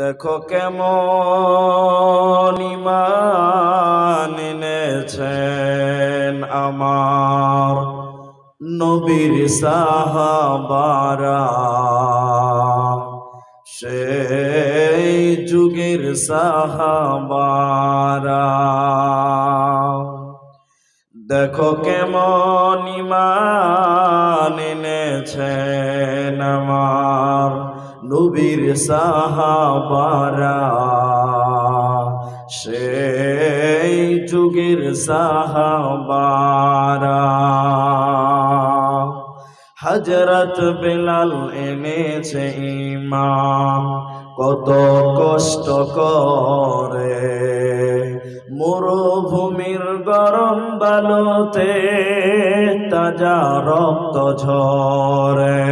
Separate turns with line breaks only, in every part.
দেখো কেমন ঈমান এনেছেন আমার নবীর সাহাবারা, সেই যুগের সাহাবারা। দেখো কেমন ঈমান এনেছেন আমার নবীর সাহাবারা, সেই যুগের সাহাবারা। হযরত বেলাল এনেছে ঈমান কত কষ্ট করে, মরুভূমির গরম বালুতে তাজা রক্ত ঝরে।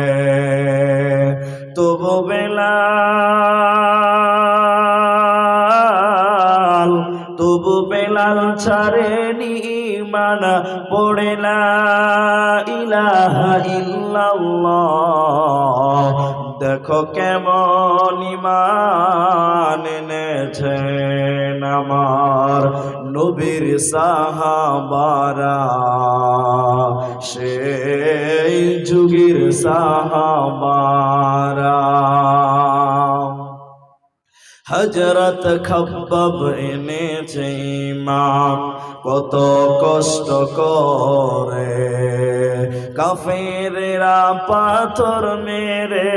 তবু বেলাল ছাড়েনি ঈমান, পড়ে লা ইলাহা ইল্লাল্লাহ। দেখো কেমন ঈমান এনেছেন আমার নবীর সাহাবারা, সেই যুগের সাহাবারা। হযরত খাব্বাব এনেছে ঈমান কত কষ্ট করে, কাফেররা পাথর মেরে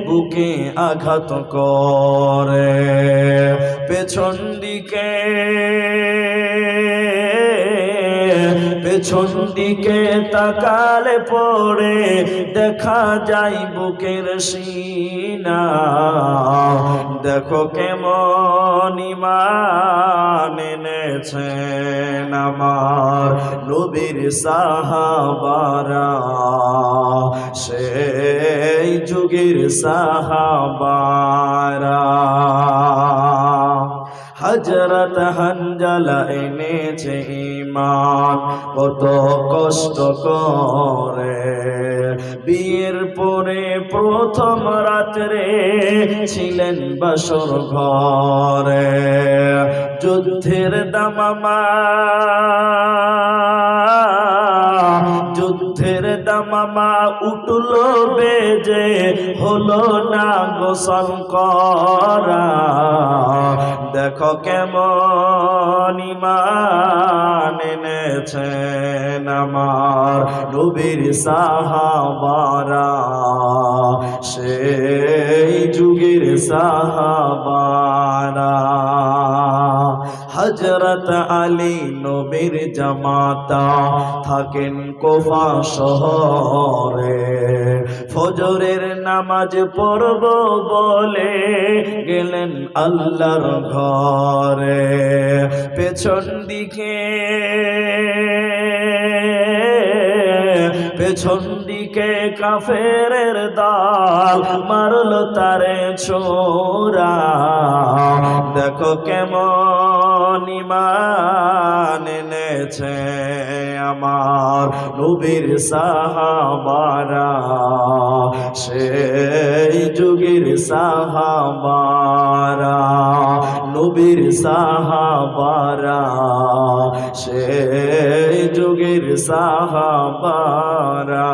বুকে আঘাত করে। পেছন দিকে তাকালে পড়ে দেখা যায় বুকের সিনা। দেখো কেমন ঈমান এনেছেন আমার নবীর সাহাবারা, সেই যুগের সাহাবারা। হযরত হানজালা এনেছে ঈমান কত কষ্ট করে, বিয়ের পরে প্রথম রাত্রে ছিলেন বাসর ঘরে। যুদ্ধের দামামা উঠল বেজে, হলো না গোসল করা। দেখো কেমন ঈমান এনেছেন আমার নবীর সাহাবারা, সেই যুগের সাহাবারা। হযরত আলী নবীর জামাতা থাকেন কুফা শহরে, ফজরের নামাজ পড়ব বলে গেলেন আল্লাহর ঘরে। পেছন দিকে কাফেরের দল মারল তারে ছোরা। দেখো কেমন ঈমান এনেছে আমার নবীর সাহাবারা, সেই যুগের সাহাবারা। নবীর সাহাবারা, সেই যুগের সাহাবারা।